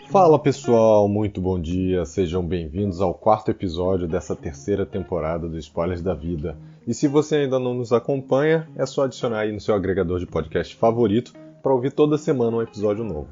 Fala pessoal, muito bom dia, sejam bem-vindos ao quarto episódio dessa terceira temporada do Spoilers da Vida. E se você ainda não nos acompanha, é só adicionar aí no seu agregador de podcast favorito para ouvir toda semana um episódio novo.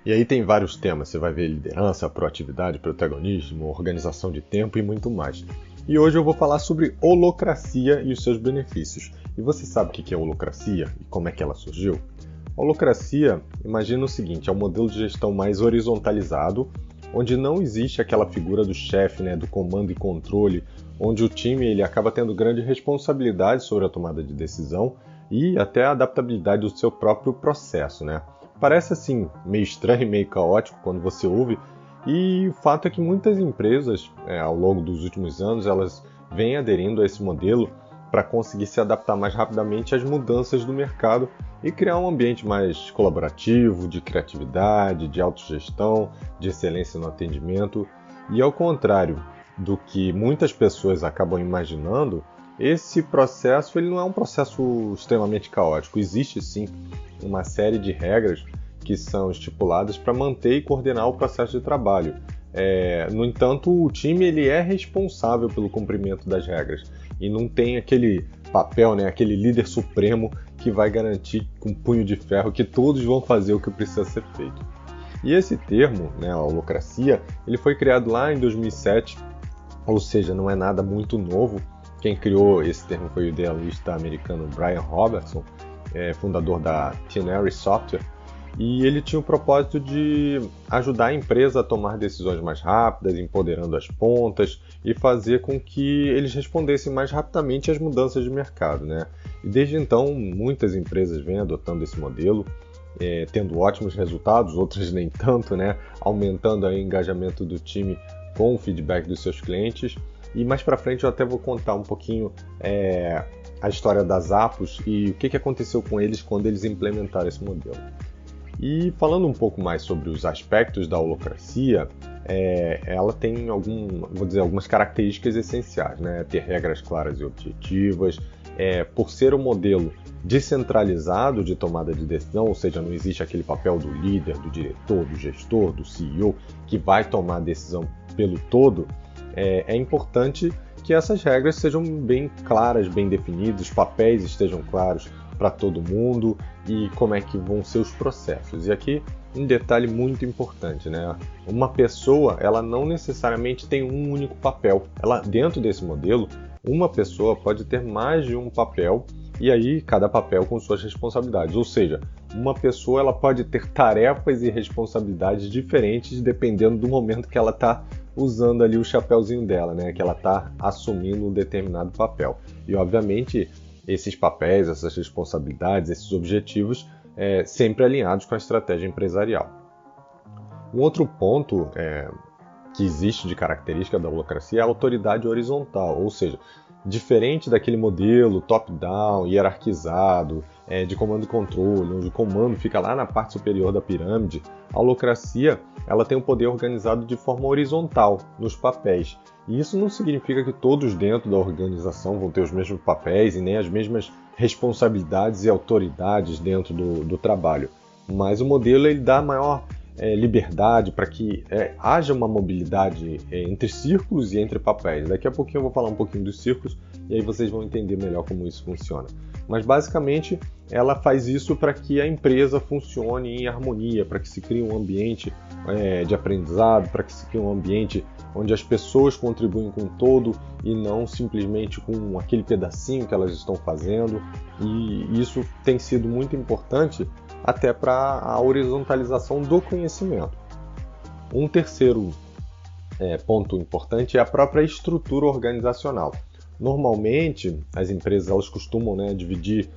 E aí tem vários temas, você vai ver liderança, proatividade, protagonismo, organização de tempo e muito mais. E hoje eu vou falar sobre holacracia e os seus benefícios. E você sabe o que é holacracia e como é que ela surgiu? Holacracia, imagina o seguinte, é um modelo de gestão mais horizontalizado, onde não existe aquela figura do chefe, do comando e controle, onde o time ele acaba tendo grande responsabilidade sobre a tomada de decisão e até a adaptabilidade do seu próprio processo. Parece assim, meio estranho e meio caótico quando você ouve, e o fato é que muitas empresas, ao longo dos últimos anos, elas vêm aderindo a esse modelo para conseguir se adaptar mais rapidamente às mudanças do mercado e criar um ambiente mais colaborativo, de criatividade, de autogestão, de excelência no atendimento. E ao contrário do que muitas pessoas acabam imaginando, esse processo ele não é um processo extremamente caótico. Existe sim uma série de regras que são estipuladas para manter e coordenar o processo de trabalho. No entanto, o time ele é responsável pelo cumprimento das regras e não tem aquele papel, aquele líder supremo que vai garantir com punho de ferro que todos vão fazer o que precisa ser feito. E esse termo, a holacracia, ele foi criado lá em 2007, ou seja, não é nada muito novo. Quem criou esse termo foi o idealista americano Brian Robertson, fundador da Tinary Software, e ele tinha o propósito de ajudar a empresa a tomar decisões mais rápidas, empoderando as pontas e fazer com que eles respondessem mais rapidamente às mudanças de mercado. E desde então, muitas empresas vêm adotando esse modelo, tendo ótimos resultados, outras nem tanto, aumentando aí o engajamento do time com o feedback dos seus clientes. E mais para frente eu até vou contar um pouquinho a história das Atos e o que aconteceu com eles quando eles implementaram esse modelo. E falando um pouco mais sobre os aspectos da holacracia, ela tem algumas características essenciais, ter regras claras e objetivas, por ser um modelo descentralizado de tomada de decisão, ou seja, não existe aquele papel do líder, do diretor, do gestor, do CEO, que vai tomar a decisão pelo todo. É importante que essas regras sejam bem claras, bem definidas, os papéis estejam claros para todo mundo e como é que vão ser os processos. E aqui um detalhe muito importante, Uma pessoa, ela não necessariamente tem um único papel. Dentro desse modelo, uma pessoa pode ter mais de um papel e aí cada papel com suas responsabilidades. Ou seja, uma pessoa ela pode ter tarefas e responsabilidades diferentes dependendo do momento que ela está usando ali o chapéuzinho dela, que ela está assumindo um determinado papel. E obviamente esses papéis, essas responsabilidades, esses objetivos sempre alinhados com a estratégia empresarial. Um outro ponto que existe de característica da holacracia é a autoridade horizontal, ou seja, diferente daquele modelo top-down, hierarquizado, de comando e controle, onde o comando fica lá na parte superior da pirâmide, a holacracia ela tem um poder organizado de forma horizontal, nos papéis. E isso não significa que todos dentro da organização vão ter os mesmos papéis e nem as mesmas responsabilidades e autoridades dentro do trabalho. Mas o modelo ele dá maior liberdade para que haja uma mobilidade entre círculos e entre papéis. Daqui a pouquinho eu vou falar um pouquinho dos círculos e aí vocês vão entender melhor como isso funciona. Mas basicamente ela faz isso para que a empresa funcione em harmonia, para que se crie um ambiente de aprendizado, para que se crie um ambiente onde as pessoas contribuem com o todo e não simplesmente com aquele pedacinho que elas estão fazendo. E isso tem sido muito importante até para a horizontalização do conhecimento. Um terceiro ponto importante é a própria estrutura organizacional. Normalmente, as empresas elas costumam dividir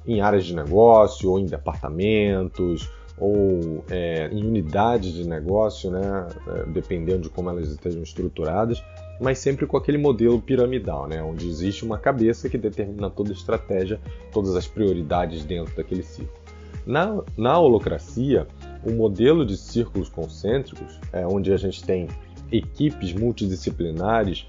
em áreas de negócio ou em departamentos ou em unidades de negócio, dependendo de como elas estejam estruturadas, mas sempre com aquele modelo piramidal, onde existe uma cabeça que determina toda a estratégia, todas as prioridades dentro daquele círculo. Na holacracia, o modelo de círculos concêntricos, onde a gente tem equipes multidisciplinares,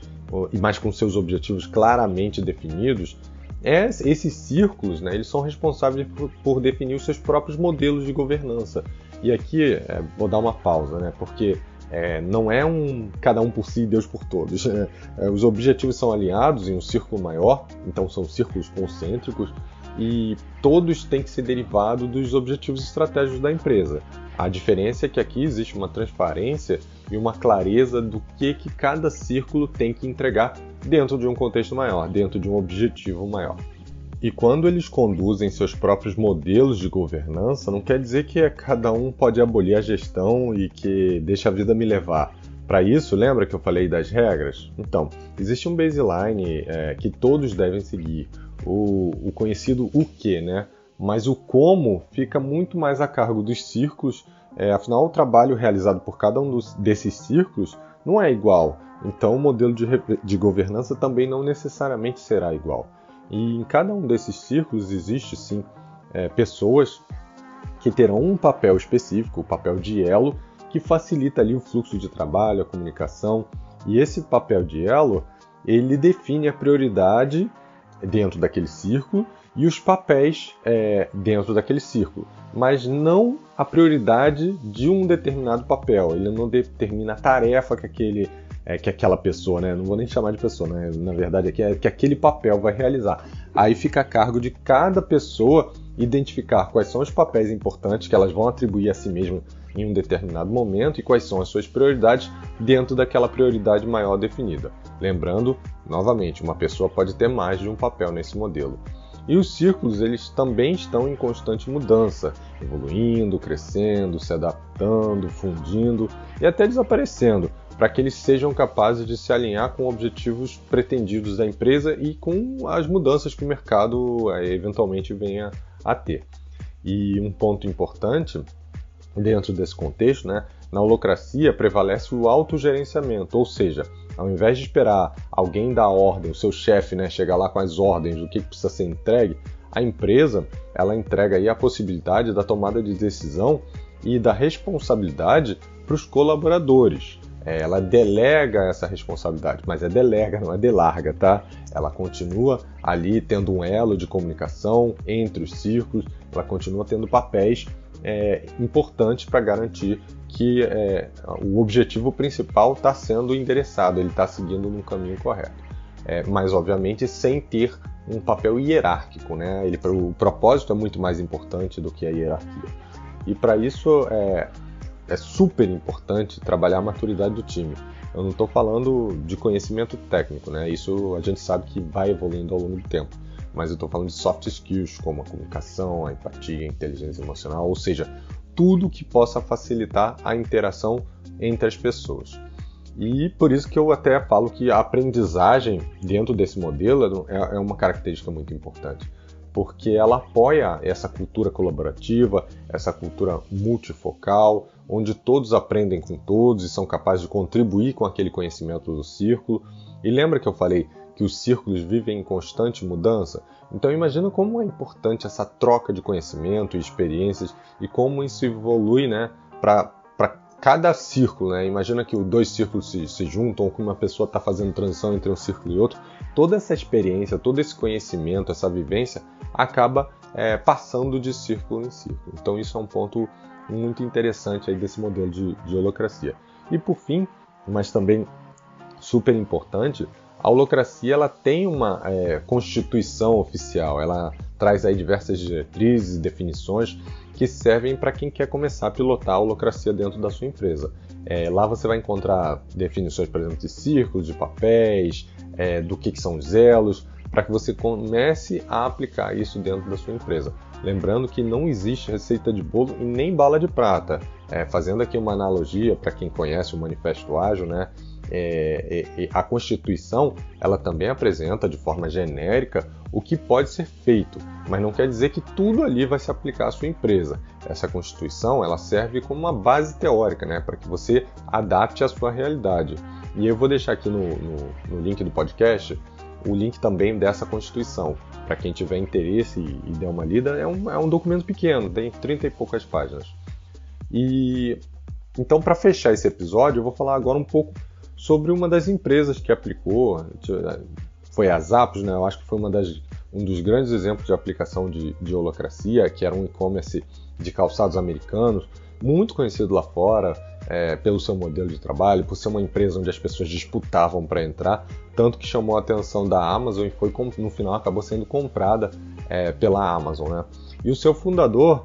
mas com seus objetivos claramente definidos, esses círculos, né, eles são responsáveis por definir os seus próprios modelos de governança. E aqui vou dar uma pausa, né, porque não é cada um por si e Deus por todos. Os objetivos são alinhados em um círculo maior, então são círculos concêntricos, e todos têm que ser derivados dos objetivos estratégicos da empresa. A diferença é que aqui existe uma transparência e uma clareza do que cada círculo tem que entregar dentro de um contexto maior, dentro de um objetivo maior. E quando eles conduzem seus próprios modelos de governança, não quer dizer que cada um pode abolir a gestão e que deixa a vida me levar. Para isso, lembra que eu falei das regras? Então, existe um baseline que todos devem seguir, o conhecido o que, né? Mas o como fica muito mais a cargo dos círculos, afinal o trabalho realizado por cada um desses círculos não é igual, então o modelo de governança também não necessariamente será igual. E em cada um desses círculos existe sim pessoas que terão um papel específico, o papel de elo, que facilita ali o fluxo de trabalho, a comunicação, e esse papel de elo, ele define a prioridade dentro daquele círculo e os papéis dentro daquele círculo, mas não a prioridade de um determinado papel. Ele não determina a tarefa que aquela pessoa, né? Não vou nem chamar de pessoa, né? Na verdade é que aquele papel vai realizar. Aí fica a cargo de cada pessoa identificar quais são os papéis importantes que elas vão atribuir a si mesmas em um determinado momento e quais são as suas prioridades dentro daquela prioridade maior definida. Lembrando, novamente, uma pessoa pode ter mais de um papel nesse modelo. E os círculos, eles também estão em constante mudança, evoluindo, crescendo, se adaptando, fundindo e até desaparecendo, para que eles sejam capazes de se alinhar com objetivos pretendidos da empresa e com as mudanças que o mercado eventualmente venha a ter. E um ponto importante dentro desse contexto, né, na holacracia prevalece o autogerenciamento, ou seja, ao invés de esperar alguém dar ordem, o seu chefe, né, chegar lá com as ordens do que precisa ser entregue, a empresa ela entrega aí a possibilidade da tomada de decisão e da responsabilidade para os colaboradores. Ela delega essa responsabilidade, mas delega, não é delarga, tá? Ela continua ali tendo um elo de comunicação entre os círculos, ela continua tendo papéis importantes para garantir que o objetivo principal está sendo endereçado, ele está seguindo no caminho correto. Mas, obviamente, sem ter um papel hierárquico, né? O propósito é muito mais importante do que a hierarquia. E para isso é super importante trabalhar a maturidade do time. Eu não estou falando de conhecimento técnico, né? Isso a gente sabe que vai evoluindo ao longo do tempo. Mas eu estou falando de soft skills, como a comunicação, a empatia, a inteligência emocional, ou seja, tudo que possa facilitar a interação entre as pessoas. E por isso que eu até falo que a aprendizagem dentro desse modelo é uma característica muito importante, porque ela apoia essa cultura colaborativa, essa cultura multifocal, onde todos aprendem com todos e são capazes de contribuir com aquele conhecimento do círculo. E lembra que eu falei que os círculos vivem em constante mudança? Então imagina como é importante essa troca de conhecimento e experiências e como isso evolui, né, para cada círculo, né? Imagina que os dois círculos se juntam, ou que uma pessoa está fazendo transição entre um círculo e outro. Toda essa experiência, todo esse conhecimento, essa vivência acaba passando de círculo em círculo. Então isso é um ponto muito interessante aí desse modelo de holacracia. E por fim, mas também super importante, a holacracia ela tem uma constituição oficial, ela traz aí diversas diretrizes e definições que servem para quem quer começar a pilotar a holacracia dentro da sua empresa. Lá você vai encontrar definições, por exemplo, de círculos, de papéis, do que são os elos, para que você comece a aplicar isso dentro da sua empresa. Lembrando que não existe receita de bolo e nem bala de prata. Fazendo aqui uma analogia para quem conhece o Manifesto Ágil, né? A Constituição ela também apresenta de forma genérica o que pode ser feito, mas não quer dizer que tudo ali vai se aplicar à sua empresa. Essa Constituição ela serve como uma base teórica, né? Para que você adapte à sua realidade. E eu vou deixar aqui no link do podcast o link também dessa Constituição. Para quem tiver interesse e der uma lida, é um documento pequeno, tem 30 e poucas páginas. E então, para fechar esse episódio, eu vou falar agora um pouco sobre uma das empresas que aplicou, foi a Zappos, né? Eu acho que foi uma um dos grandes exemplos de aplicação de holacracia, que era um e-commerce de calçados americanos, muito conhecido lá fora, pelo seu modelo de trabalho, por ser uma empresa onde as pessoas disputavam para entrar, tanto que chamou a atenção da Amazon e no final acabou sendo comprada pela Amazon, né? E o seu fundador,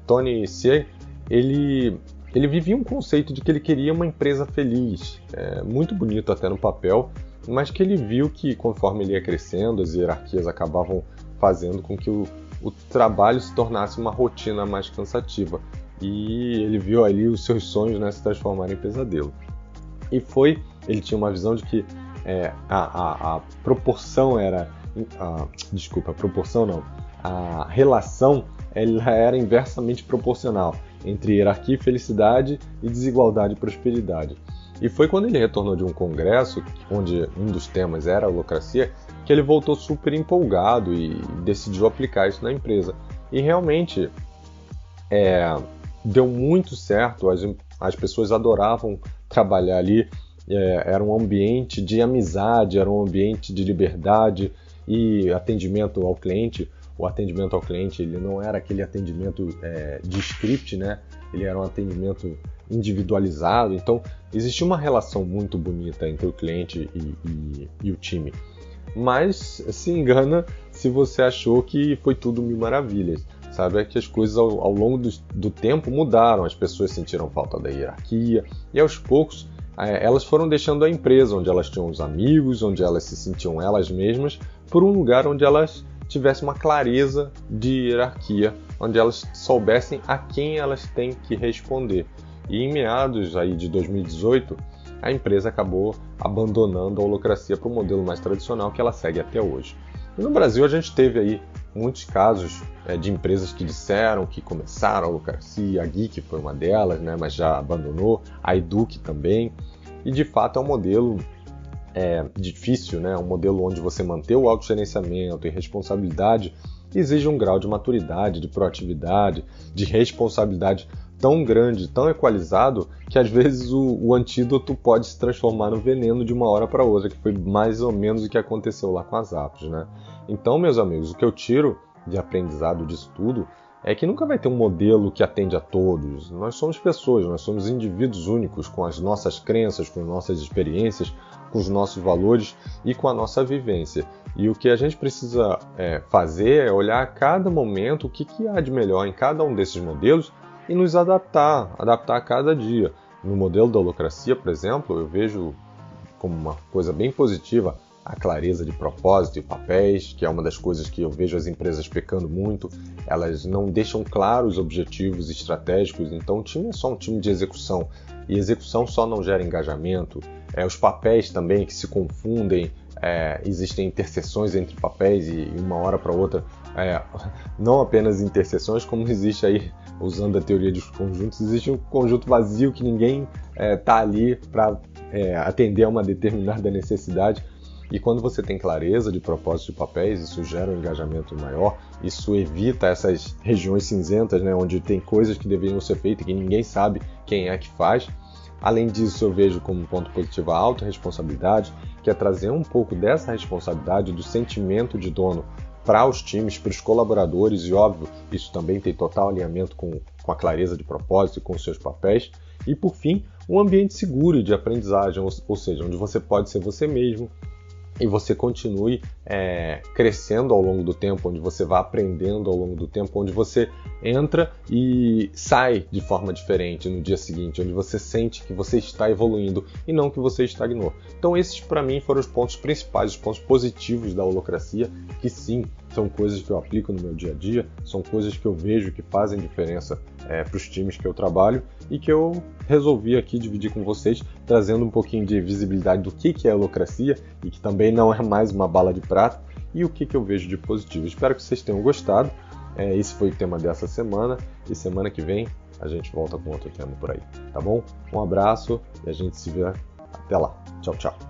Tony Hsieh, ele vivia um conceito de que ele queria uma empresa feliz, muito bonito até no papel, mas que ele viu que conforme ele ia crescendo, as hierarquias acabavam fazendo com que o trabalho se tornasse uma rotina mais cansativa. E ele viu ali os seus sonhos, né, se transformarem em pesadelo. Ele tinha uma visão de que a proporção era... desculpa, a proporção não. A relação ela era inversamente proporcional entre hierarquia e felicidade e desigualdade e prosperidade. E foi quando ele retornou de um congresso, onde um dos temas era a holacracia, que ele voltou super empolgado e decidiu aplicar isso na empresa. E realmente deu muito certo, as pessoas adoravam trabalhar ali, era um ambiente de amizade, era um ambiente de liberdade e atendimento ao cliente. O atendimento ao cliente ele não era aquele atendimento de script, né? Ele era um atendimento individualizado, então existia uma relação muito bonita entre o cliente e o time. Mas se engana se você achou que foi tudo mil maravilhas. Sabe, que as coisas ao longo do tempo mudaram, as pessoas sentiram falta da hierarquia e aos poucos elas foram deixando a empresa onde elas tinham os amigos, onde elas se sentiam elas mesmas, por um lugar onde elas tivessem uma clareza de hierarquia, onde elas soubessem a quem elas têm que responder. E em meados aí de 2018, a empresa acabou abandonando a holacracia para o modelo mais tradicional que ela segue até hoje. E no Brasil a gente teve aí muitos casos de empresas que disseram que começaram a holacracia, a Geek foi uma delas, né, mas já abandonou, a Eduque também, e de fato é um modelo difícil, né, um modelo onde você manter o autogerenciamento e responsabilidade exige um grau de maturidade, de proatividade, de responsabilidade tão grande, tão equalizado, que às vezes o antídoto pode se transformar no veneno de uma hora para outra, que foi mais ou menos o que aconteceu lá com as apps, né? Então, meus amigos, o que eu tiro de aprendizado disso tudo é que nunca vai ter um modelo que atende a todos. Nós somos pessoas, nós somos indivíduos únicos, com as nossas crenças, com as nossas experiências, com os nossos valores e com a nossa vivência. E o que a gente precisa fazer é olhar a cada momento o que há de melhor em cada um desses modelos e nos adaptar a cada dia. No modelo da holacracia, por exemplo, eu vejo como uma coisa bem positiva a clareza de propósito e papéis, que é uma das coisas que eu vejo as empresas pecando muito. Elas não deixam claros os objetivos estratégicos, então o time é só um time de execução, e execução só não gera engajamento. Os papéis também que se confundem, existem interseções entre papéis e uma hora para outra, não apenas interseções, como existe aí, usando a teoria dos conjuntos, existe um conjunto vazio que ninguém está ali para atender a uma determinada necessidade. E quando você tem clareza de propósito de papéis, isso gera um engajamento maior, isso evita essas regiões cinzentas, né, onde tem coisas que deveriam ser feitas e que ninguém sabe quem é que faz. Além disso, eu vejo como um ponto positivo a autorresponsabilidade, que é trazer um pouco dessa responsabilidade, do sentimento de dono para os times, para os colaboradores, e óbvio, isso também tem total alinhamento com a clareza de propósito e com os seus papéis. E por fim, um ambiente seguro de aprendizagem, ou seja, onde você pode ser você mesmo, e você continue crescendo ao longo do tempo, onde você vai aprendendo ao longo do tempo, onde você entra e sai de forma diferente no dia seguinte, onde você sente que você está evoluindo e não que você estagnou. Então esses para mim foram os pontos principais, os pontos positivos da holacracia, que sim, são coisas que eu aplico no meu dia a dia, são coisas que eu vejo que fazem diferença para os times que eu trabalho e que eu resolvi aqui dividir com vocês, trazendo um pouquinho de visibilidade do que é a holacracia e que também não é mais uma bala de prata, e o que eu vejo de positivo. Espero que vocês tenham gostado. Esse foi o tema dessa semana, e semana que vem a gente volta com outro tema por aí, tá bom? Um abraço e a gente se vê até lá. Tchau, tchau.